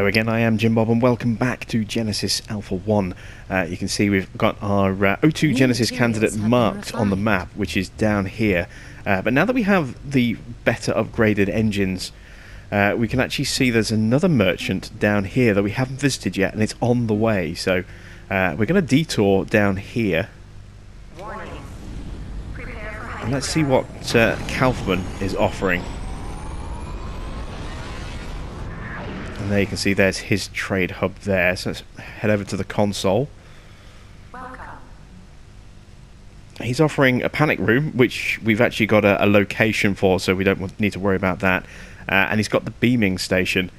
Hello again, I am Jim Bob and welcome back to Genesis Alpha 1. You can see we've got our O2 Genesis candidate marked on the map, which is down here. But now that we have the better upgraded engines, we can actually see there's another merchant down here that we haven't visited yet, and it's on the way. So we're going to detour down here. And let's see what Kaufman is offering. And there you can see there's his trade hub there. So let's head over to the console. Welcome. He's offering a panic room, which we've actually got a location for, so we don't need to worry about that. And he's got the beaming station,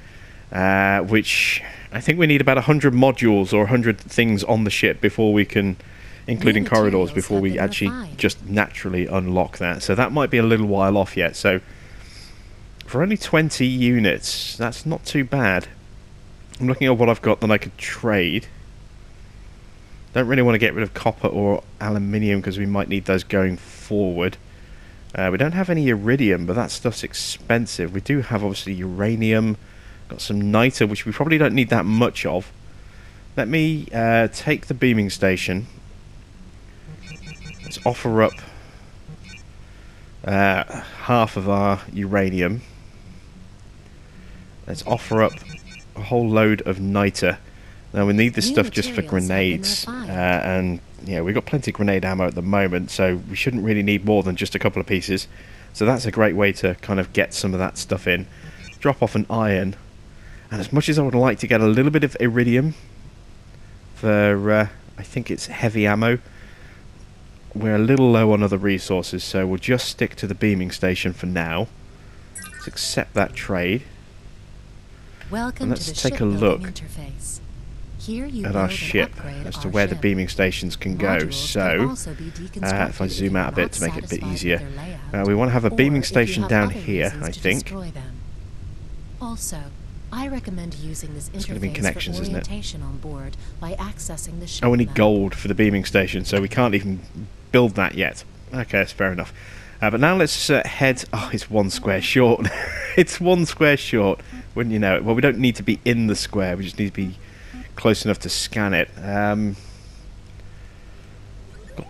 which I think we need about 100 modules or 100 things on the ship before we can, including corridors, before we actually just naturally unlock that. So that might be a little while off yet. So for only 20 units, that's not too bad. I'm looking at what I've got that I could trade. Don't really want to get rid of copper or aluminium because we might need those going forward. We don't have any iridium, but that stuff's expensive. We do have obviously uranium, got some niter, which we probably don't need that much of. Let me take the beaming station. Let's offer up half of our uranium. Let's offer up a whole load of niter. Now we need this stuff just for grenades, and yeah, we've got plenty of grenade ammo at the moment, so we shouldn't really need more than just a couple of pieces. So that's a great way to kind of get some of that stuff in. Drop off an iron, and as much as I would like to get a little bit of iridium for, I think it's heavy ammo, we're a little low on other resources, so we'll just stick to the beaming station for now. Let's accept that trade. Welcome and let's to the take a look interface. Here you at our ship as to where the beaming stations can go. So if I zoom out a bit to make it a bit easier, we want to have a beaming station down here, I think. Also, I recommend using this interface for orientation on board by accessing the ship. Oh, we need gold for the beaming station, so we can't even build that yet. Okay, that's fair enough. But now let's head... Oh, it's one square short. It's one square short, wouldn't you know it? Well, we don't need to be in the square, we just need to be close enough to scan it. Got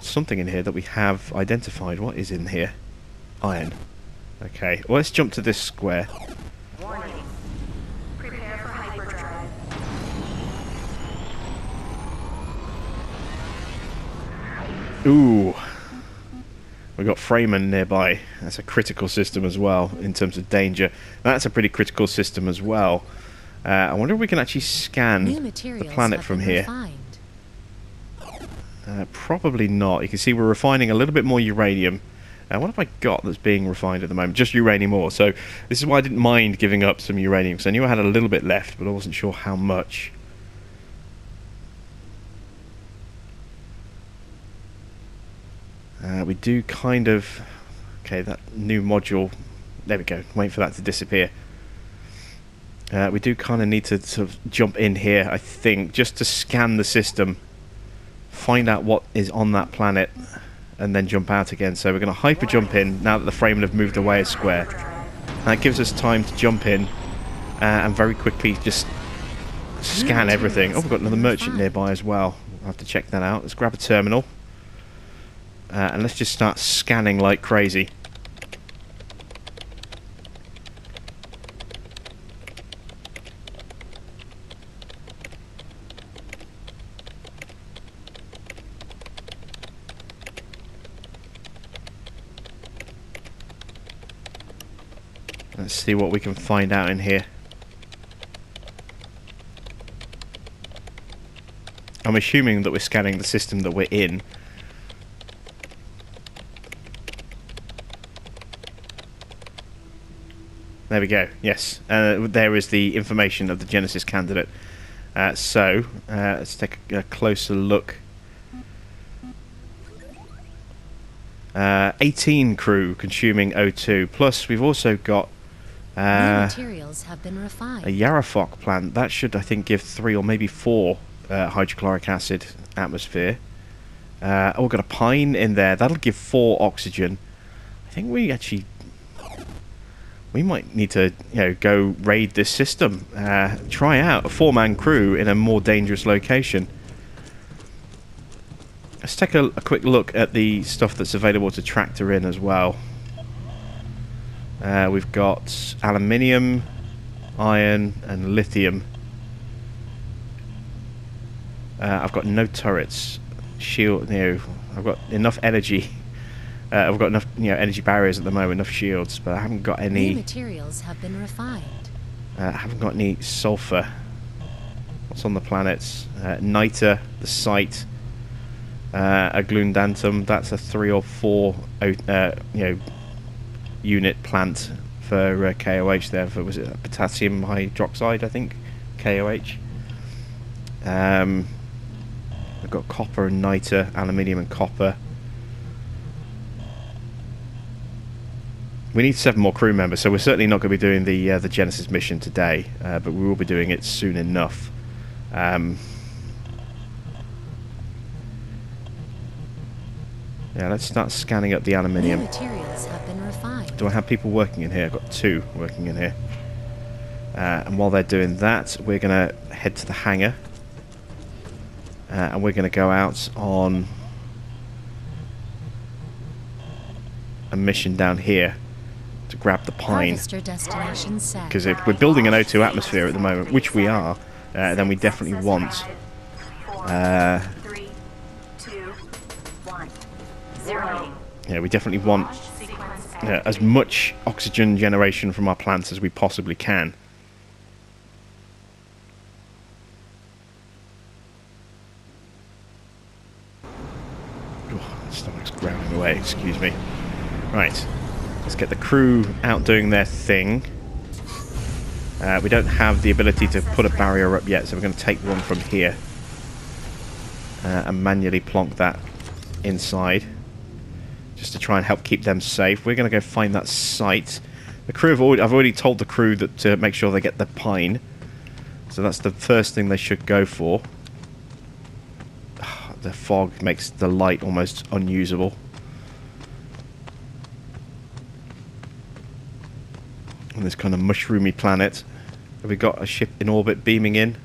something in here that we have identified. What is in here? Iron. Okay, well, let's jump to this square. Warning. Prepare for hyperdrive. Ooh. We've got Freeman nearby. That's a critical system as well in terms of danger. That's a pretty critical system as well. I wonder if we can actually scan the planet from here. Probably not. You can see we're refining a little bit more uranium. What have I got that's being refined at the moment? Just uranium ore. So this is why I didn't mind giving up some uranium, because I knew I had a little bit left, but I wasn't sure how much. We do kind of... Okay, that new module... There we go. Wait for that to disappear. We do kind of need to sort of jump in here, I think, just to scan the system, find out what is on that planet, and then jump out again. So we're going to hyper jump in now that the Freeman have moved away a square. That gives us time to jump in and very quickly just scan everything. Oh, we've got another merchant nearby as well. We'll have to check that out. Let's grab a terminal. And let's just start scanning like crazy. Let's see what we can find out in here. I'm assuming that we're scanning the system that we're in. There we go, yes. There is the information of the Genesis candidate. So, let's take a closer look. 18 crew consuming O2. Plus, we've also got New materials have been refined. a Yarafok plant. That should, I think, give 3 or maybe 4 hydrochloric acid atmosphere. Oh, we've got a pine in there. That'll give 4 oxygen. I think we we might need to, go raid this system. Try out a 4-man crew in a more dangerous location. Let's take a quick look at the stuff that's available to tractor in as well. We've got aluminium, iron, and lithium. I've got no turrets. Shield, I've got enough energy. I've got enough, energy barriers at the moment, enough shields, but I haven't got any. New materials have been refined. I haven't got any sulfur. What's on the planets? Niter, the site, a glundantum. That's a 3 or 4, unit plant for KOH. There, for, was it potassium hydroxide? I think KOH. I've got copper and niter, aluminium and copper. We need 7 more crew members, so we're certainly not going to be doing the Genesis mission today, but we will be doing it soon enough. Yeah, let's start scanning up the aluminium. New materials have been refined. Do I have people working in here? I've got 2 working in here. And while they're doing that, we're going to head to the hangar. And we're going to go out on a mission down here to grab the pine. Because if we're building an O2 atmosphere at the moment, which we are, then we definitely want 3, 2, 1, 0. Yeah, we definitely want as much oxygen generation from our plants as we possibly can. Oh, stomach's growling away, excuse me. Right, let's get the crew out doing their thing. We don't have the ability to put a barrier up yet, so we're going to take one from here and manually plonk that inside, just to try and help keep them safe. We're going to go find that site. The crew I've already told the crew that to make sure they get the pine, so that's the first thing they should go for. The fog makes the light almost unusable. On this kind of mushroomy planet. Have we got a ship in orbit beaming in?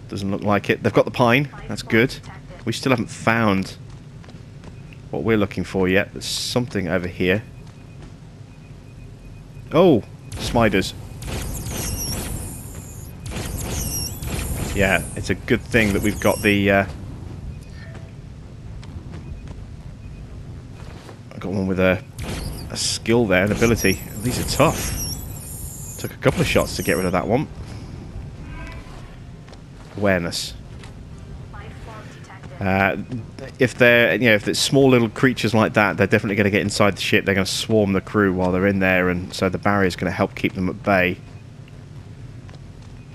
Doesn't look like it. They've got the pine. That's good. We still haven't found what we're looking for yet. There's something over here. Oh! Spiders. Yeah, it's a good thing that we've got the... I've got one with a skill there, an ability. These are tough. Took a couple of shots to get rid of that one. Awareness. If they're, if it's small little creatures like that, they're definitely going to get inside the ship. They're going to swarm the crew while they're in there, and so the barrier is going to help keep them at bay.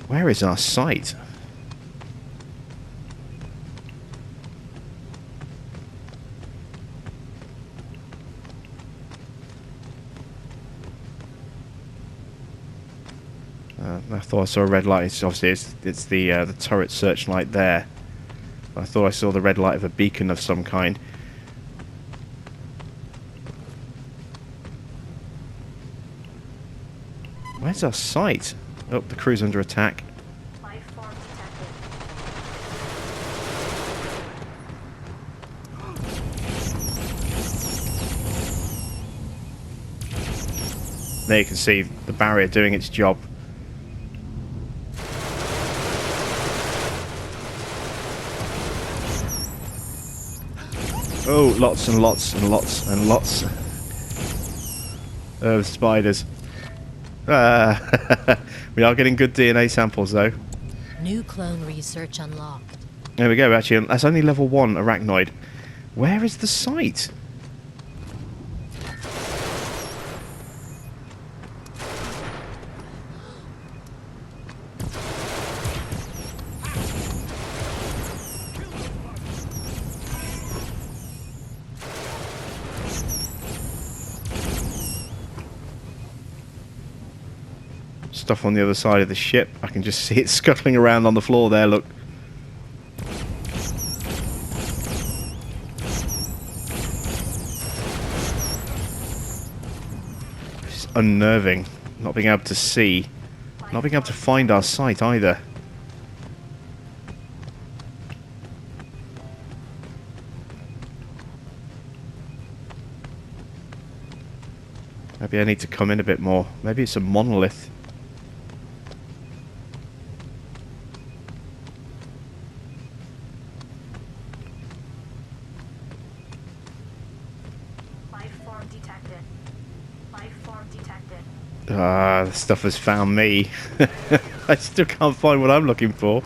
Where is our site? I thought I saw a red light. Obviously, it's the turret searchlight there. I thought I saw the red light of a beacon of some kind. Where's our site? Oh, the crew's under attack. There you can see the barrier doing its job. Oh, lots and lots and lots and lots of spiders. We are getting good DNA samples, though. New clone research unlocked. There we go, actually. That's only level 1 arachnoid. Where is the site? Stuff on the other side of the ship. I can just see it scuttling around on the floor there, look. It's unnerving. Not being able to see. Not being able to find our site either. Maybe I need to come in a bit more. Maybe it's a monolith. Ah, the stuff has found me. I still can't find what I'm looking for.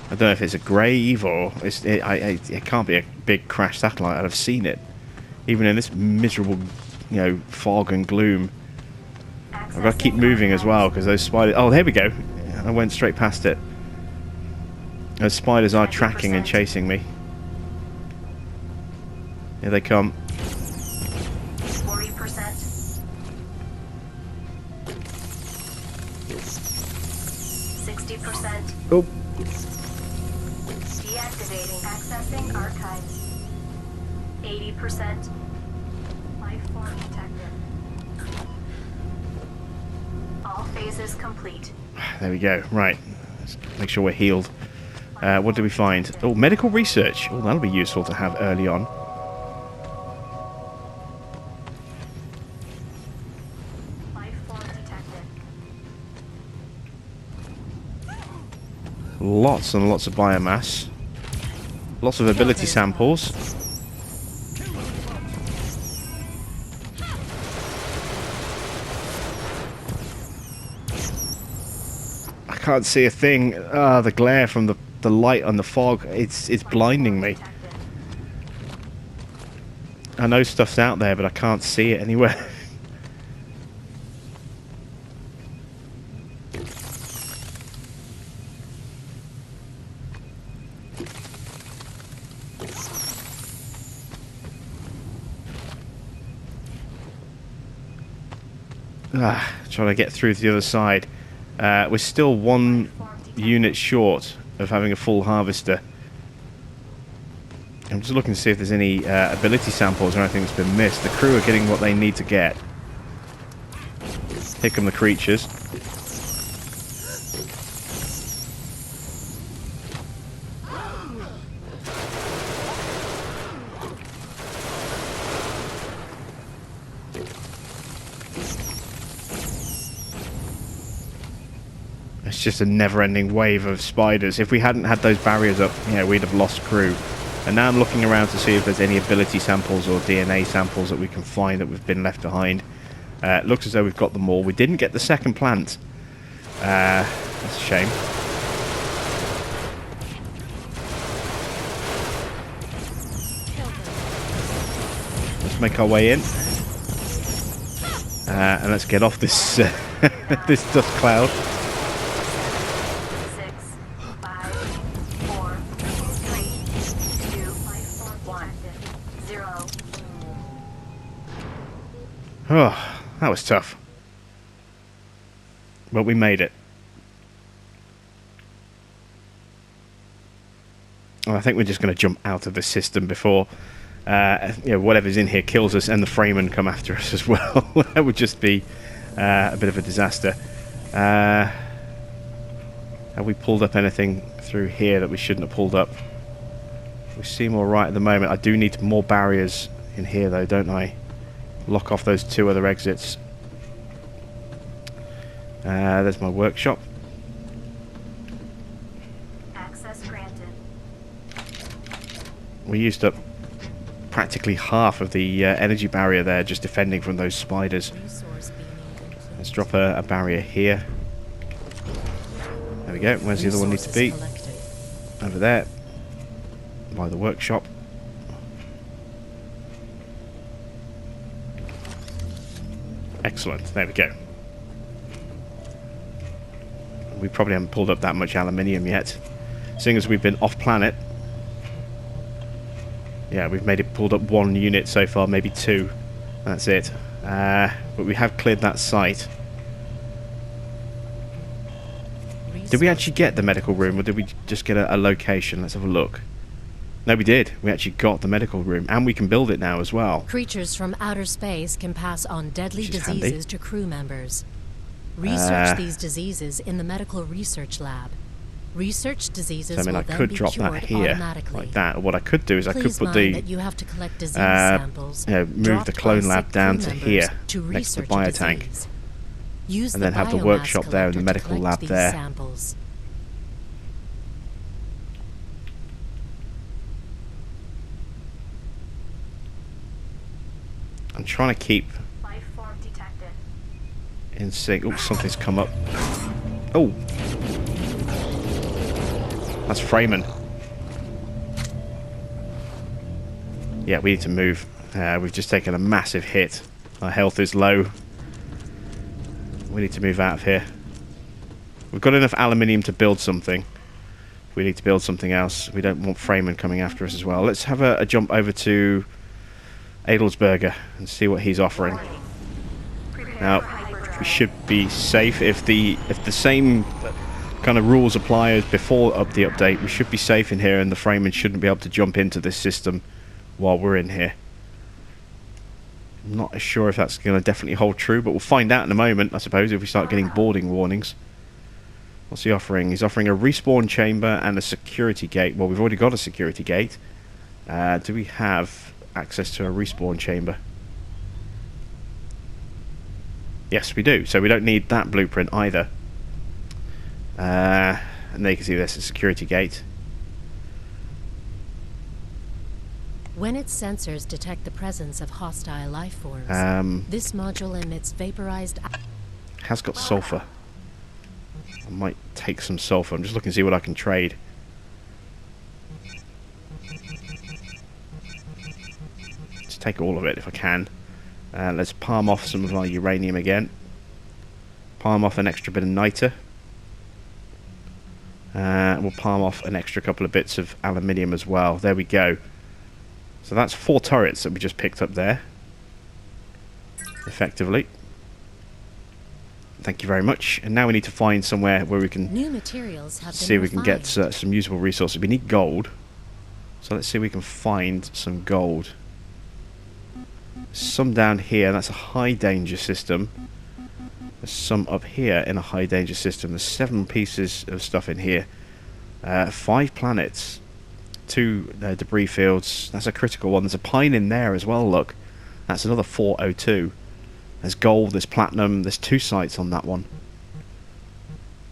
I don't know if it's a grave or it can't be a big crash satellite. I've seen it, even in this miserable, you know, fog and gloom. I've got to keep moving as well because those spiders. Oh, there we go. I went straight past it. Those spiders are tracking and chasing me. Here they come. 40%. 60%. Oh. Deactivating. Accessing archives. 80%. Life form detected. All phases complete. There we go. Right. Let's make sure we're healed. What did we find? Oh, medical research. Oh, that'll be useful to have early on. Lots and lots of biomass. Lots of ability samples. I can't see a thing. Ah, the glare from the light on the fog, it's blinding me. I know stuff's out there, but I can't see it anywhere. Trying to get through to the other side. We're still 1 unit short of having a full harvester. I'm just looking to see if there's any ability samples or anything that's been missed. The crew are getting what they need to get. Here come the creatures. It's just a never-ending wave of spiders. If we hadn't had those barriers up, you know, we'd have lost crew. And now I'm looking around to see if there's any ability samples or DNA samples that we can find that we've been left behind. It looks as though we've got them all. We didn't get the second plant. That's a shame. Let's make our way in. And let's get off this this dust cloud. Oh, that was tough. But we made it. I think we're just going to jump out of the system before you know, whatever's in here kills us and the Freeman come after us as well. That would just be a bit of a disaster. Have we pulled up anything through here that we shouldn't have pulled up? We seem alright at the moment. I do need more barriers in here though, don't I? Lock off those 2 other exits. There's my workshop. Access granted. We used up practically half of the energy barrier there, just defending from those spiders. Let's drop a barrier here. There we go. Where's the other one need to be? Over there. By the workshop. Excellent, there we go. We probably haven't pulled up that much aluminium yet. Seeing as we've been off planet. Yeah, we've pulled up 1 unit so far, maybe 2. That's it. But we have cleared that site. Did we actually get the medical room, or did we just get a location? Let's have a look. No, we did. We actually got the medical room, and we can build it now as well. Creatures from outer space can pass on deadly Which is diseases handy. to crew members. Research these diseases in the medical research lab. Research diseases So, I mean, will I then could be drop that cured here, automatically. like that. Or what I could do is I could Please put mind the... that you have to collect disease samples, you know, move the dropped clone by lab sick down crew to members here, to next to the research a biotank. disease. Use And then have the biomass workshop there and the collector to medical collect lab these there. Samples. I'm trying to keep Life form detected. in sync. Oh, something's come up. Oh! That's Freeman. Yeah, we need to move. We've just taken a massive hit. Our health is low. We need to move out of here. We've got enough aluminium to build something. We need to build something else. We don't want Freeman coming after us as well. Let's have a jump over to Adelsberger and see what he's offering. Now, we should be safe if the same kind of rules apply as before the update. We should be safe in here, and the Freeman shouldn't be able to jump into this system while we're in here. I'm not sure if that's going to definitely hold true, but we'll find out in a moment, I suppose, if we start getting boarding warnings. What's he offering? He's offering a respawn chamber and a security gate. Well, we've already got a security gate. Do we have access to a respawn chamber? Yes, we do. So we don't need that blueprint either. And there you can see there's a security gate. When its sensors detect the presence of hostile life forms, this module emits vaporized... Has got sulfur. I might take some sulfur. I'm just looking to see what I can trade. Let's take all of it if I can. Let's palm off some of our uranium again. Palm off an extra bit of niter. We'll palm off an extra couple of bits of aluminium as well. There we go. So that's 4 turrets that we just picked up there. Effectively. Thank you very much. And now we need to find somewhere where we can New materials have see if we can get refined. some usable resources. We need gold. So let's see if we can find some gold. Some down here. That's a high danger system. There's some up here in a high danger system. There's 7 pieces of stuff in here. 5 planets. 2 debris fields. That's a critical one. There's a pine in there as well, look. That's another 402. There's gold, there's platinum, there's 2 sites on that one.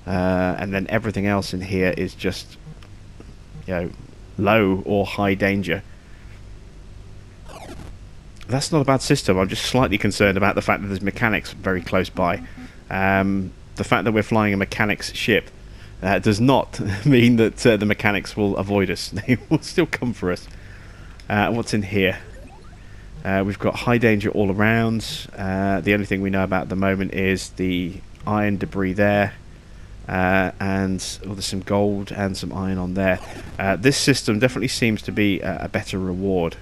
And then everything else in here is just, you know, low or high danger. That's not a bad system. I'm just slightly concerned about the fact that there's mechanics very close by. The fact that we're flying a mechanics ship does not mean that the mechanics will avoid us. They will still come for us. What's in here? We've got high danger all around. The only thing we know about at the moment is the iron debris there. And there's some gold and some iron on there. This system definitely seems to be a better reward.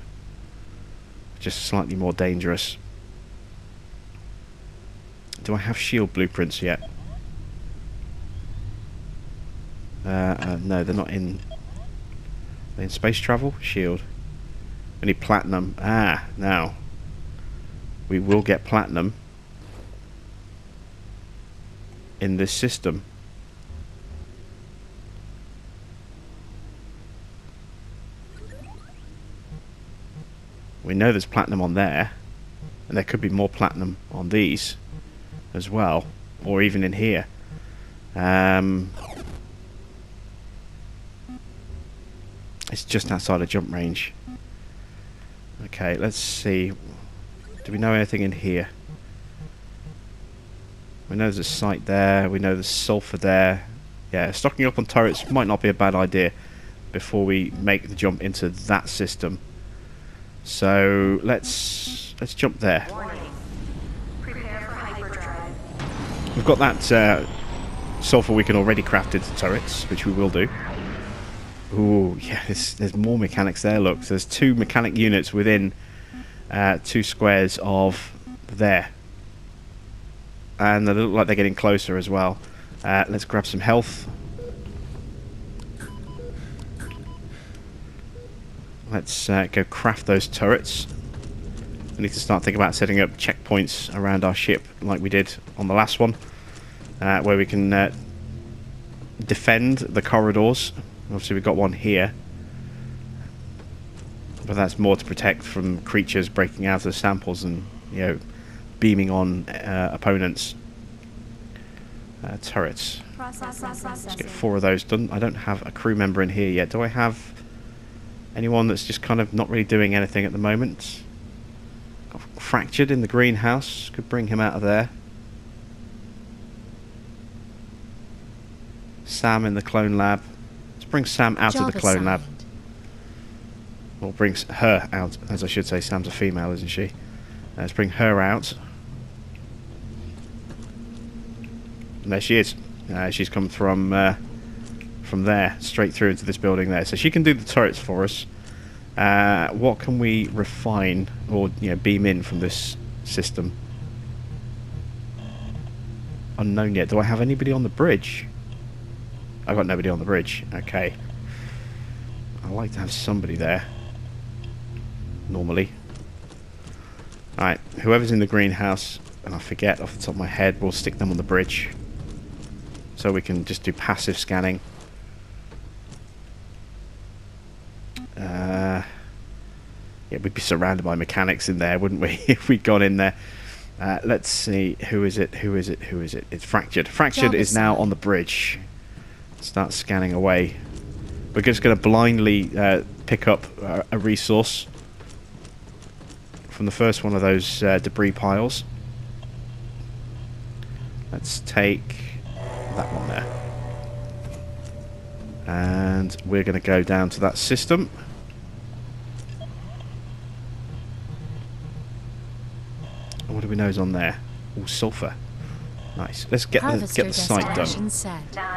Just slightly more dangerous. Do I have shield blueprints yet? No, they're not in. They're in space travel? Shield. I need platinum. Now. We will get platinum in this system. We know there's platinum on there, and there could be more platinum on these as well, or even in here. It's just outside of jump range. Okay, let's see. Do we know anything in here? We know there's a site there. We know there's sulfur there. Yeah, stocking up on turrets might not be a bad idea before we make the jump into that system. So let's jump there. Prepare for hyperdrive. We've got that sulfur we can already craft into turrets, which we will do. Ooh, yeah, there's more mechanics there, look. So there's 2 mechanic units within 2 squares of there. And they look like they're getting closer as well. Let's grab some health. let's go craft those turrets. We need to start thinking about setting up checkpoints around our ship like we did on the last one, where we can defend the corridors. Obviously we've got one here, but that's more to protect from creatures breaking out of the samples and, you know, beaming on opponents. Turrets. Let's get 4 of those done. I don't have a crew member in here yet. Do I have anyone that's just kind of not really doing anything at the moment? Got Fractured in the greenhouse. Could bring him out of there. Sam in the clone lab. Let's bring Sam out of the clone lab. Or brings her out, as I should say. Sam's a female, isn't she? Let's bring her out. And there she is. She's come from there, straight through into this building there. So she can do the turrets for us. What can we refine or, you know, beam in from this system? Unknown yet. Do I have anybody on the bridge? I've got nobody on the bridge. Okay. I like to have somebody there. Normally. Alright, whoever's in the greenhouse, and I forget off the top of my head, we'll stick them on the bridge. So we can just do passive scanning. Yeah, we'd be surrounded by mechanics in there, wouldn't we, if we'd gone in there. Let's see, who is it? Who is it? Who is it? It's Fractured. Fractured is now on the bridge. Start scanning away. We're just going to blindly pick up a resource from the first one of those debris piles. Let's take that one there. And we're going to go down to that system. What do we know is on there? Oh, sulfur. Nice. Let's get the site done.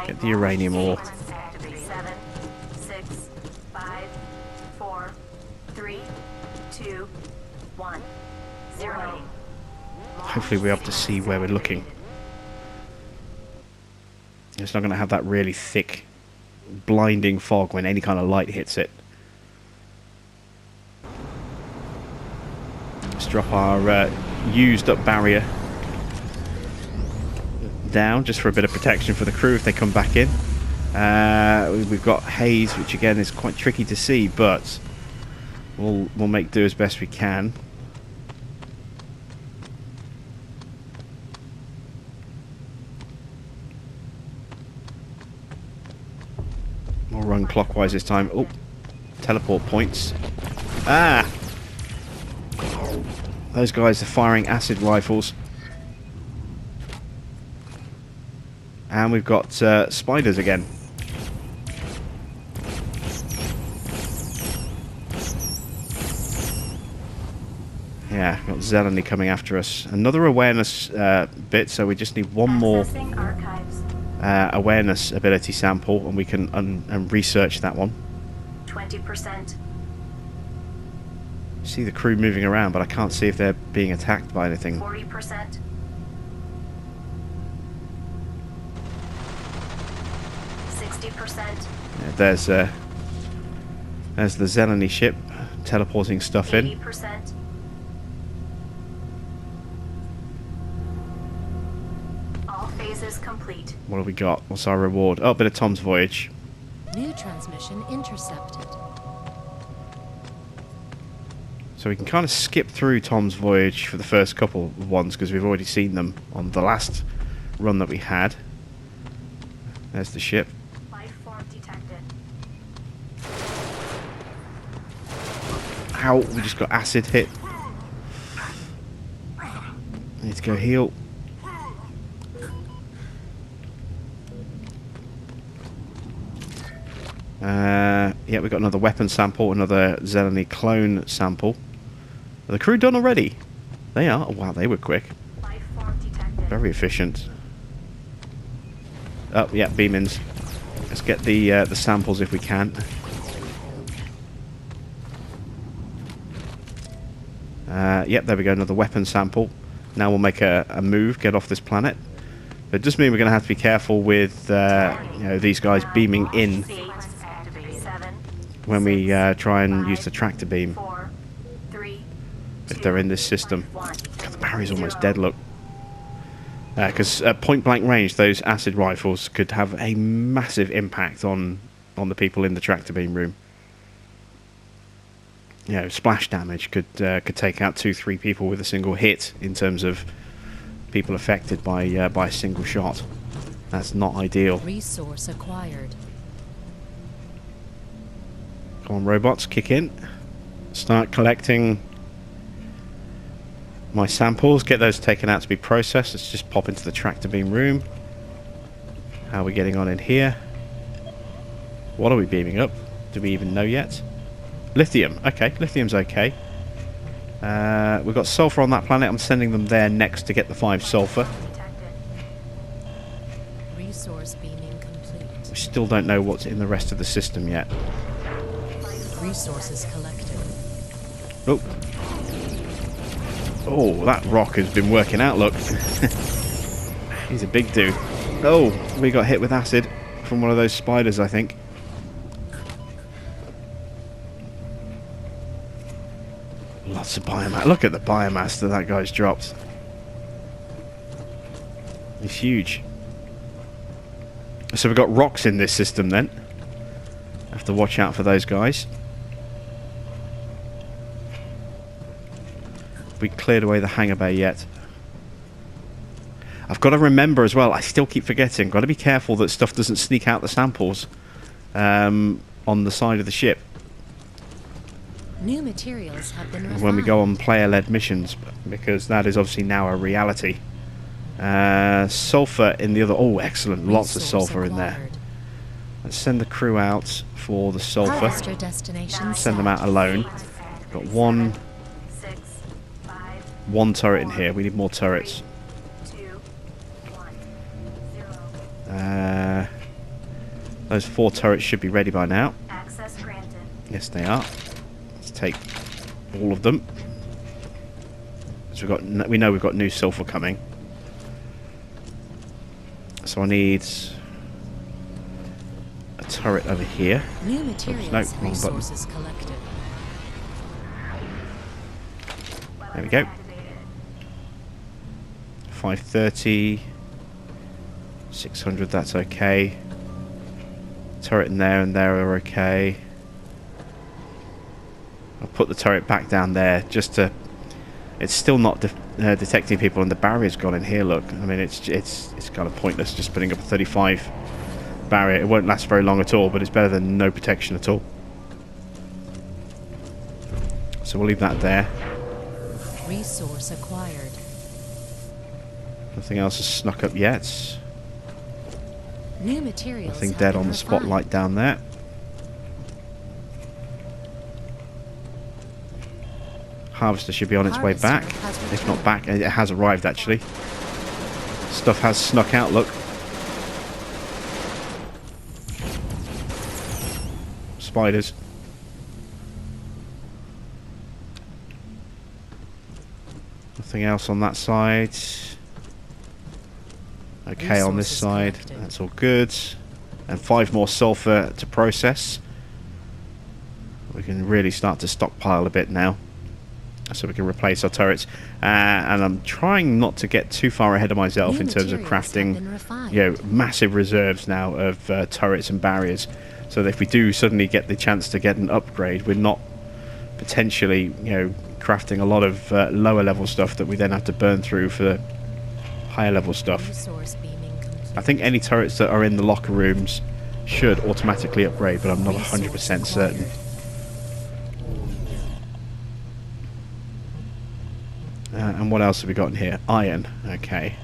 Get the uranium ore. 7, 6, 5, 4, 3, 2, 1, 0. Hopefully we're able to see where we're looking. It's not going to have that really thick, blinding fog when any kind of light hits it. Let's drop our used up barrier down just for a bit of protection for the crew if they come back in. We've got haze, which again is quite tricky to see, but we'll make do as best we can. We'll run clockwise this time. Oh, teleport points. Ah! Those guys are firing acid rifles. And we've got spiders again. Yeah, got Zeleny coming after us. Another awareness bit, so we just need one more awareness ability sample, and we can research that one. 20%. See the crew moving around, but I can't see if they're being attacked by anything. 40%. 60%. Yeah, there's the Zeleny ship teleporting stuff 80%. in. All phases complete. What have we got? What's our reward? Oh, a bit of Tom's Voyage. New transmission intercepted. So we can kind of skip through Tom's Voyage for the first couple of ones because we've already seen them on the last run that we had. There's the ship. Life form detected. Ow, we just got acid hit. Need to go heal. Yeah, we got another weapon sample, another Zeleny clone sample. Are the crew done already? They are. Oh, wow, they were quick. Life form detected. Very efficient. Oh, yeah, beam-ins. Let's get the samples if we can. Yep, there we go, another weapon sample. Now we'll make a move, get off this planet. But it does mean we're going to have to be careful with you know, these guys beaming in. when we try and use the tractor beam. 4, 3, If they're in this system. 1. God, the Barry's almost dead, look. Because at point blank range, those acid rifles could have a massive impact on the people in the tractor beam room. You know, splash damage could take out 2-3 people with a single hit in terms of people affected by a single shot. That's not ideal. Resource acquired. Come on, robots, kick in. Start collecting my samples. Get those taken out to be processed. Let's just pop into the tractor beam room. How are we getting on in here? What are we beaming up? Do we even know yet? Lithium. Okay, lithium's okay. We've got sulfur on that planet. I'm sending them there next to get the 5 sulfur. Resource beaming complete. We still don't know what's in the rest of the system yet. Resources collected. Oh. Oh, that rock has been working out, look. He's a big dude. Oh, we got hit with acid from one of those spiders, I think. Lots of biomass. Look at the biomass that guy's dropped. He's huge. So we've got rocks in this system then. Have to watch out for those guys. We cleared away the hangar bay yet. I've got to remember as well, I still keep forgetting, got to be careful that stuff doesn't sneak out the samples on the side of the ship. New materials have been refined. When we go on player-led missions, because that is obviously now a reality. Sulfur in the other... Oh, excellent. Lots of sulfur in there. Let's send the crew out for the sulfur. Send them out alone. Got one turret in here. We need more turrets. Those 4 turrets should be ready by now. Yes, they are. Let's take all of them. So we know we've got new sulfur coming. So I need a turret over here. New materials, no, resources collected. There we go. 530. 600, that's okay. Turret in there and there are okay. I'll put the turret back down there just to... It's still not detecting people, and the barrier's gone in here, look. I mean, it's kind of pointless just putting up a 35 barrier. It won't last very long at all, but it's better than no protection at all. So we'll leave that there. Resource acquired. Nothing else has snuck up yet. New materials. Nothing dead on the spotlight down there. Harvester should be on its way back. If not back, it has arrived actually. Stuff has snuck out, look. Spiders. Nothing else on that side. Okay, on this side, that's all good. And 5 more sulfur to process. We can really start to stockpile a bit now, so we can replace our turrets. And I'm trying not to get too far ahead of myself in terms of crafting, massive reserves now of turrets and barriers, so that if we do suddenly get the chance to get an upgrade, we're not potentially, crafting a lot of lower level stuff that we then have to burn through for higher level stuff. I think any turrets that are in the locker rooms should automatically upgrade, but I'm not 100% certain. And what else have we got in here? Iron. Okay.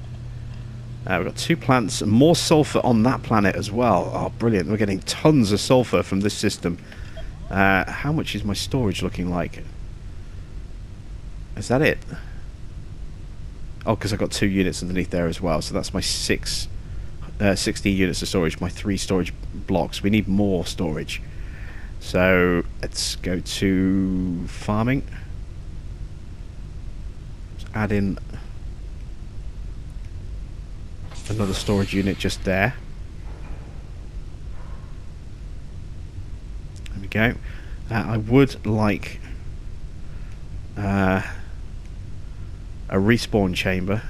We've got 2 plants. More sulfur on that planet as well. Oh, brilliant. We're getting tons of sulfur from this system. How much is my storage looking like? Is that it? Oh, because I've got 2 units underneath there as well. So that's my 60 units of storage, my 3 storage blocks. We need more storage. So let's go to farming. Let's add in another storage unit just there. go. I would like a respawn chamber.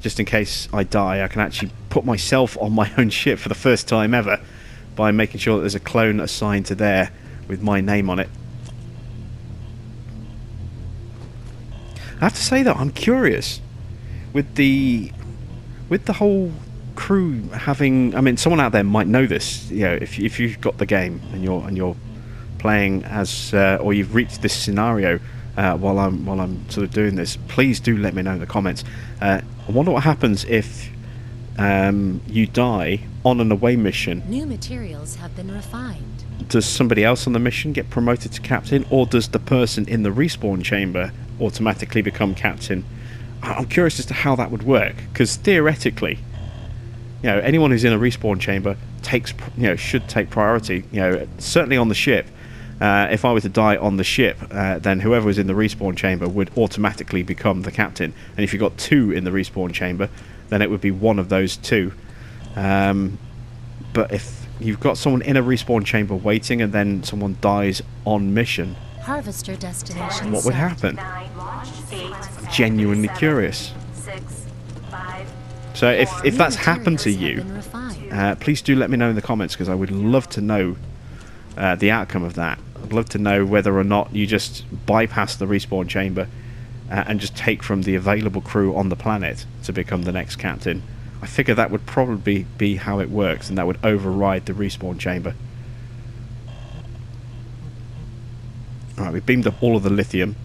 Just in case I die, I can actually put myself on my own ship for the first time ever by making sure that there's a clone assigned to there with my name on it. I have to say though, I'm curious with the whole crew having. I mean, someone out there might know this. You know, if you've got the game and you're playing as, or you've reached this scenario while I'm sort of doing this, please do let me know in the comments. I wonder what happens if you die on an away mission. New materials have been refined. Does somebody else on the mission get promoted to captain, or does the person in the respawn chamber automatically become captain? I'm curious as to how that would work, because theoretically, you know, anyone who's in a respawn chamber should take priority. You know, certainly on the ship. If I were to die on the ship, then whoever was in the respawn chamber would automatically become the captain. And if you got two in the respawn chamber, then it would be one of those two. But if you've got someone in a respawn chamber waiting and then someone dies on mission, Harvester destination. What would happen? 9, 8, I'm genuinely curious. 6, 5, So if that's happened to Materials you, have been refined. please do let me know in the comments, because I would love to know the outcome of that. I'd love to know whether or not you just bypass the respawn chamber and just take from the available crew on the planet to become the next captain. I figure that would probably be how it works, and that would override the respawn chamber. Alright, we beamed up all of the lithium.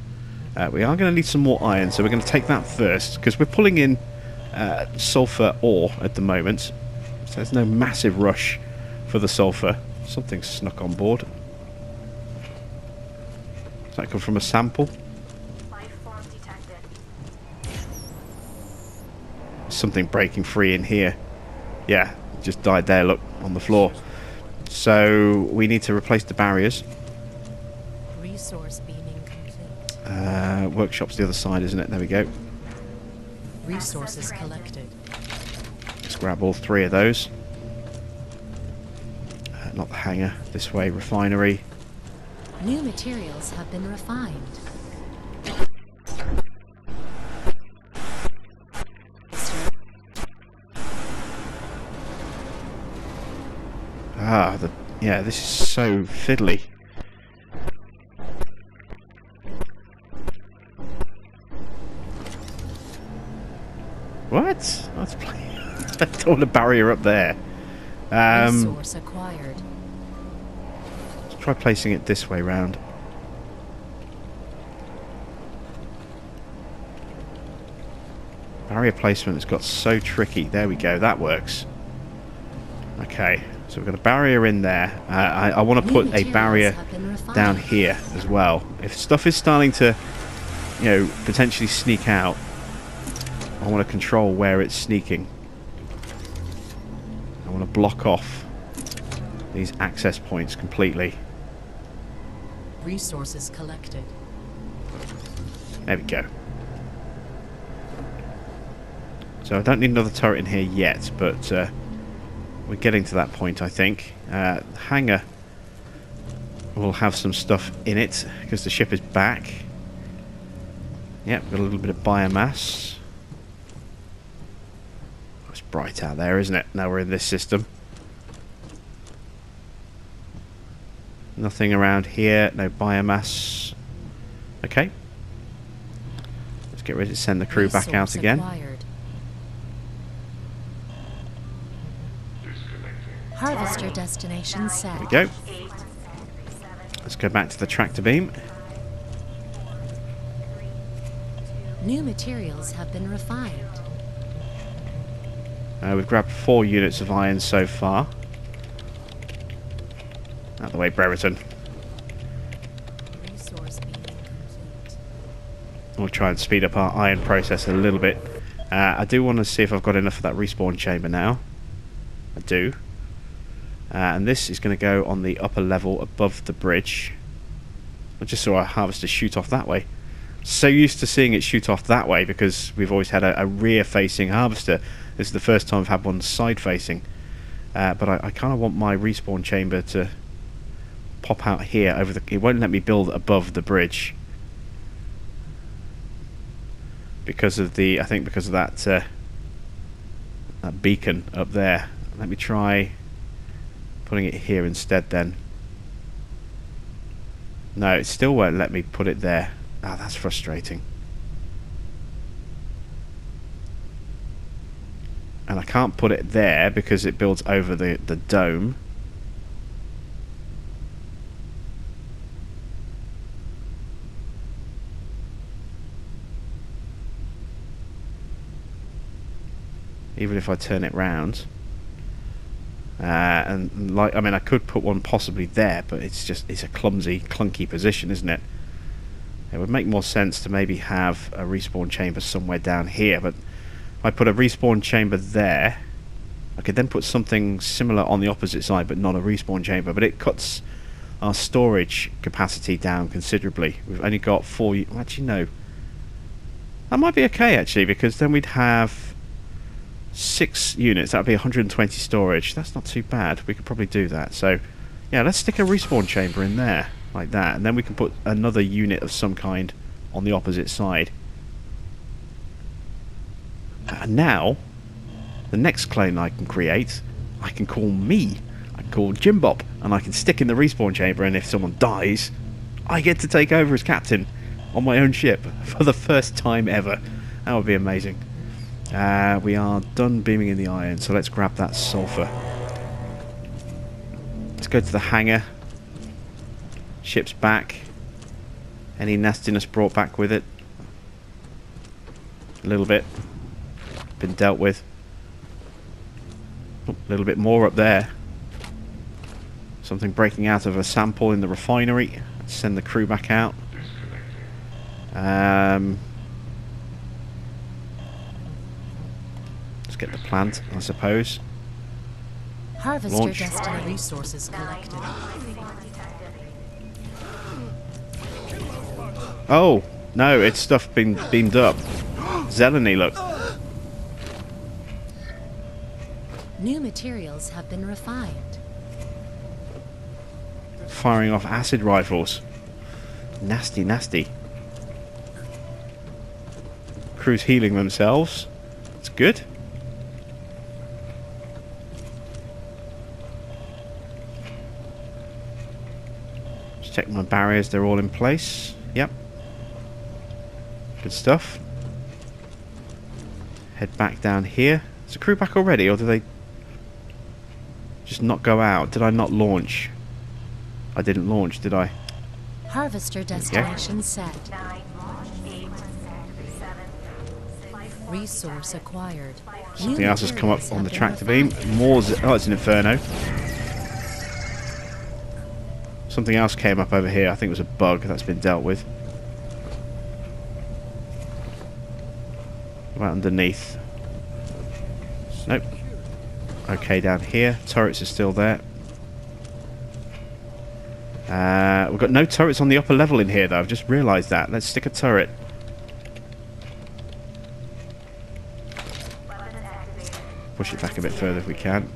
We are going to need some more iron, so we're going to take that first, because we're pulling in sulfur ore at the moment, so there's no massive rush for the sulfur. Something snuck on board. Does that come from a sample? life form detected. Something breaking free in here. Yeah, it just died there, look, on the floor. So we need to replace the barriers. Resource beaming complete. Workshop's the other side, isn't it? There we go. Resources collected. Let's grab all three of those. Not the hangar. This way, refinery. New materials have been refined. Yeah, this is so fiddly. What? That's I don't want a barrier up there. Resource acquired. Let's try placing it this way round. Barrier placement has got so tricky. There we go, that works. Okay, so we've got a barrier in there. I want to put a barrier down here as well. If stuff is starting to, you know, potentially sneak out, I want to control where it's sneaking. I want to block off these access points completely. Resources collected. There we go. So I don't need another turret in here yet, but we're getting to that point, I think. Hangar will have some stuff in it because the ship is back. Yep, got a little bit of biomass. It's bright out there, isn't it? Now we're in this system. Nothing around here, no biomass. Okay. Let's get ready to send the crew back out again. Acquired. Harvester destination set. There we go. Let's go back to the tractor beam. New materials have been refined. We've grabbed 4 units of iron so far. Out of the way, Brereton. Resource being complete. We'll try and speed up our iron process a little bit. I do want to see if I've got enough of that respawn chamber now. I do. And this is going to go on the upper level above the bridge. I just saw our harvester shoot off that way. So used to seeing it shoot off that way because we've always had a rear-facing harvester. This is the first time I've had one side-facing. But I kind of want my respawn chamber to pop out here over the... It won't let me build above the bridge. Because of the... I think because of that... that beacon up there. Let me try putting it here instead then. No, it still won't let me put it there. Ah, that's frustrating. And I can't put it there because it builds over the dome. Even if I turn it round. And like, I mean, I could put one possibly there, but it's a clumsy, clunky position, isn't it? It would make more sense to maybe have a respawn chamber somewhere down here, but if I put a respawn chamber there, I could then put something similar on the opposite side, but not a respawn chamber. But it cuts our storage capacity down considerably. We've only got 4... Actually, no. That might be okay, actually, because then we'd have 6 units. That would be 120 storage. That's not too bad. We could probably do that. So, yeah, let's stick a respawn chamber in there, like that. And then we can put another unit of some kind on the opposite side. And now, the next clone I can create, I can call me. I can call Jim Bop, and I can stick in the respawn chamber, and if someone dies, I get to take over as captain on my own ship for the first time ever. That would be amazing. We are done beaming in the iron, so let's grab that sulfur. Let's go to the hangar. Ship's back. Any nastiness brought back with it? A little bit. Been dealt with. Oh, a little bit more up there. Something breaking out of a sample in the refinery. Let's send the crew back out. Let's get the plant, I suppose. Harvester Launch. Destiny resources collected. Oh, no, it's stuff been beamed up. Zeleny, look. New materials have been refined. Firing off acid rifles. Nasty, nasty. Crew's healing themselves. It's good. Just check my barriers, they're all in place. Yep. Good stuff. Head back down here. Is the crew back already, or do they just not go out? Did I not launch? I didn't launch, did I? Harvester destination set. Resource acquired. Something else has come up on the tractor beam. More. Oh, it's an inferno. Something else came up over here. I think it was a bug that's been dealt with. Right underneath. Nope. Okay, down here. Turrets are still there. We've got no turrets on the upper level in here, though. I've just realised that. Let's stick a turret. Push it back a bit further if we can.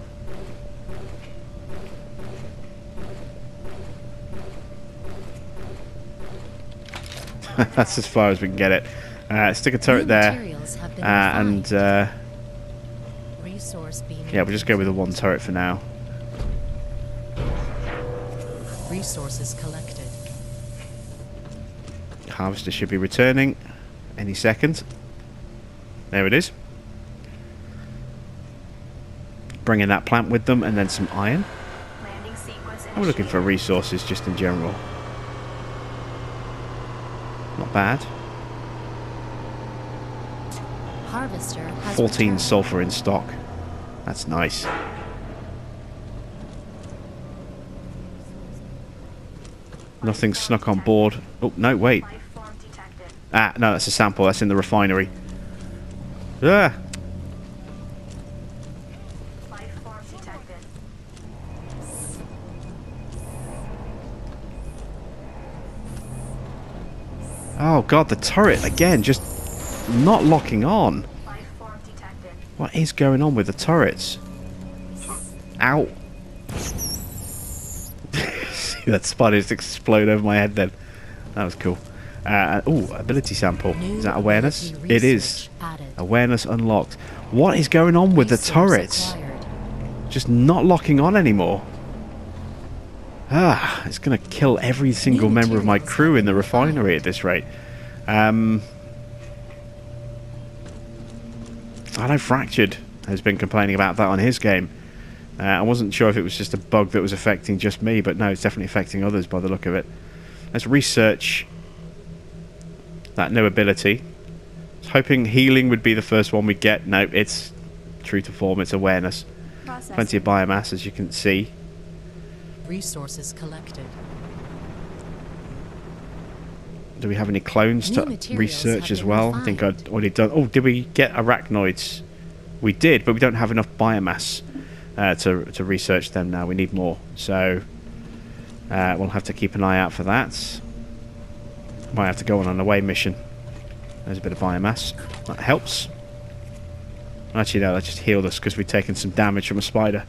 That's as far as we can get it. Stick a turret there. And yeah, we'll just go with the one turret for now. Resources collected. Harvester should be returning any second. There it is. Bringing that plant with them, and then some iron. I'm looking for resources just in general. Not bad. Harvester has 14 returned. sulfur in stock. That's nice. Nothing snuck on board. Oh, no, wait. Ah, no, that's a sample. That's in the refinery. Ah! Oh god, the turret again, just not locking on. What is going on with the turrets? Ow. that spider just explode over my head then. That was cool. Oh, ability sample. Is that awareness? It is. Awareness unlocked. What is going on with the turrets? Just not locking on anymore. It's going to kill every single member of my crew in the refinery at this rate. I know Fractured has been complaining about that on his game. I wasn't sure if it was just a bug that was affecting just me, but no, it's definitely affecting others by the look of it. Let's research that new ability. I was hoping healing would be the first one we get. No, it's true to form, it's awareness. Plenty of biomass, as you can see. Resources collected. Do we have any clones to research as well? I think I'd already done. Oh, did we get arachnoids? We did, but we don't have enough biomass to research them now. We need more. So we'll have to keep an eye out for that. Might have to go on an away mission. There's a bit of biomass. That helps. Actually, no, that just healed us because we've taken some damage from a spider.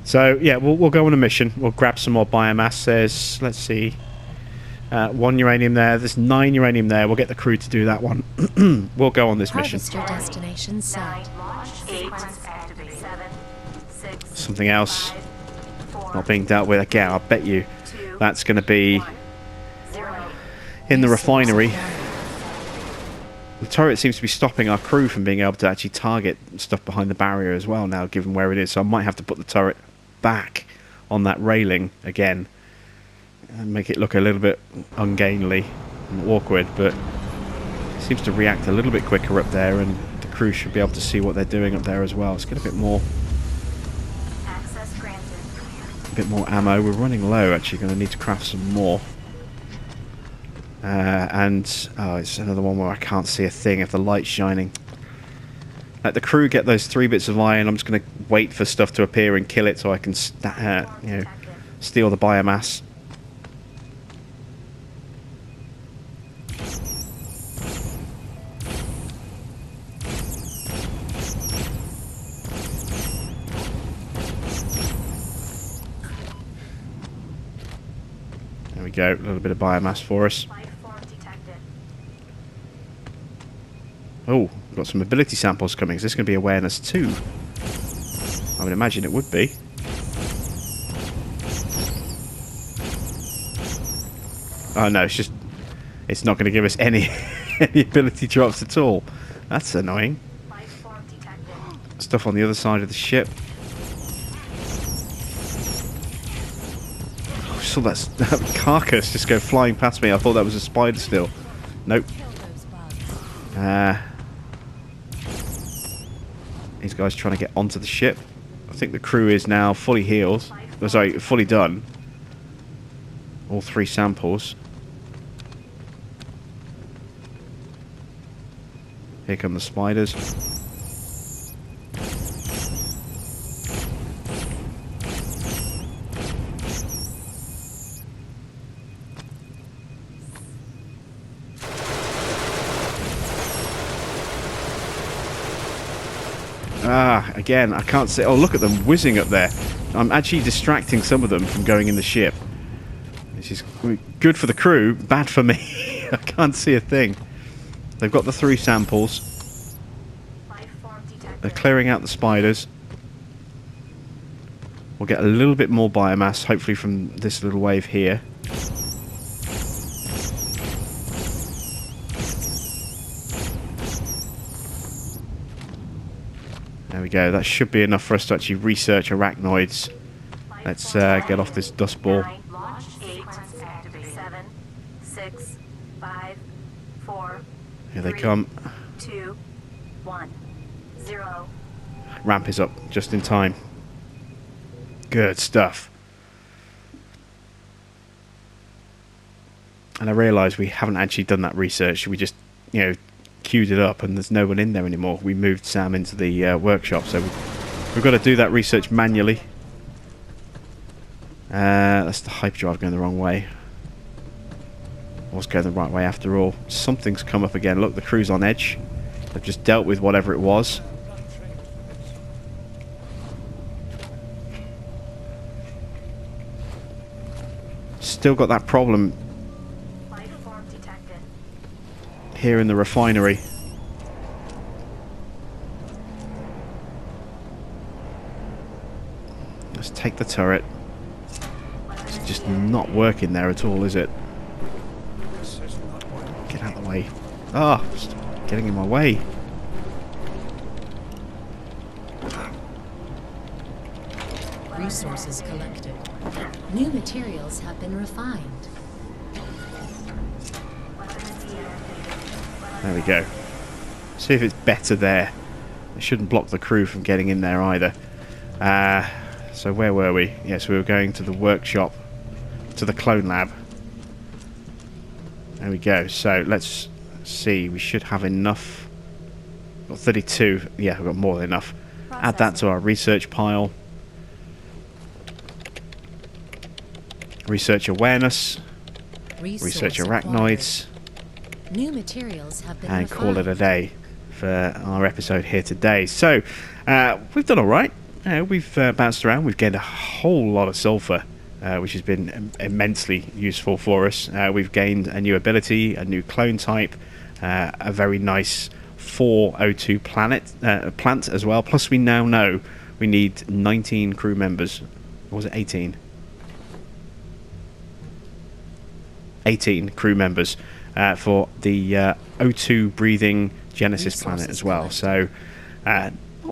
So, yeah, we'll go on a mission. We'll grab some more biomass. There's, let's see, 1 uranium there. There's 9 uranium there. We'll get the crew to do that one. We'll go on this mission. Harvest your destination set. 8, 7, 6, Something else not being dealt with. Again, I'll bet you that's going to be in the refinery. The turret seems to be stopping our crew from being able to actually target stuff behind the barrier as well now, given where it is. So I might have to put the turret back on that railing again and make it look a little bit ungainly and awkward, but it seems to react a little bit quicker up there, and the crew should be able to see what they're doing up there as well. Let's get a bit more ammo. We're running low, actually. Going to need to craft some more. It's another one where I can't see a thing if the light's shining. Let the crew get those 3 bits of iron. I'm just going to wait for stuff to appear and kill it so I can steal the biomass. There we go, a little bit of biomass for us. Oh, we've got some ability samples coming. Is this going to be awareness too? I would imagine it would be. Oh no, it's not going to give us any ability drops at all. That's annoying. Stuff on the other side of the ship. I saw that carcass just go flying past me. I thought that was a spider still. Nope. These guys trying to get onto the ship. I think the crew is now fully healed. Oh, sorry, fully done. All 3 samples. Here come the spiders. Again, I can't see. Oh, look at them whizzing up there. I'm actually distracting some of them from going in the ship. This is good for the crew, bad for me. I can't see a thing. They've got the 3 samples. They're clearing out the spiders. We'll get a little bit more biomass, hopefully from this little wave here. There we go. That should be enough for us to actually research arachnoids. Let's get off this dust ball. 8, 7, 6, 5, 4, Here they come. 2, 1, 0. Ramp is up just in time. Good stuff. And I realise we haven't actually done that research. We just, queued it up and there's no one in there anymore. We moved Sam into the workshop, so we've got to do that research manually. That's the hyperdrive going the wrong way. I was going the right way after all. Something's come up again. Look, the crew's on edge. They've just dealt with whatever it was. still got that problem Life form detected. here in the refinery. Let's take the turret. It's just not working there at all, is it? Get out of the way. Ah, oh, getting in my way. Resources collected. New materials have been refined. There we go. See if it's better there. It shouldn't block the crew from getting in there either. So where were we? Yes, we were going to the workshop, to the clone lab. There we go. So let's see. We should have enough. Got 32. Yeah, we've got more than enough. Add that to our research pile. Research awareness. Research arachnoids. New materials have been And refined. call it a day for our episode here today. So we've done all right. We've bounced around. We've gained a whole lot of sulfur, which has been immensely useful for us. We've gained a new ability, a new clone type, a very nice 402 plant as well. Plus, we now know we need 19 crew members. Or was it 18? 18 crew members for the O2 breathing Genesis planet as well. So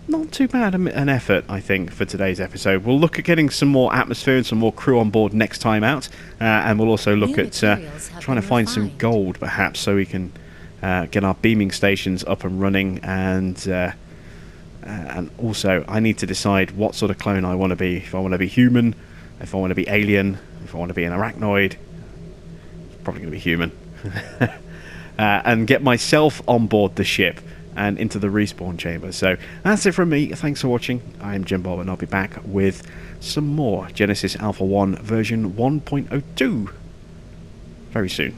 not too bad an effort, I think, for today's episode. We'll look at getting some more atmosphere and some more crew on board next time out, and we'll also look at trying to find some gold perhaps, so we can get our beaming stations up and running. And also I need to decide what sort of clone I want to be. If I want to be human, if I want to be alien, if I want to be an arachnoid. Probably going to be human. And get myself on board the ship and into the respawn chamber. So that's it from me. Thanks for watching. I am Jim Bob, and I'll be back with some more Genesis Alpha 1 version 1.02 very soon.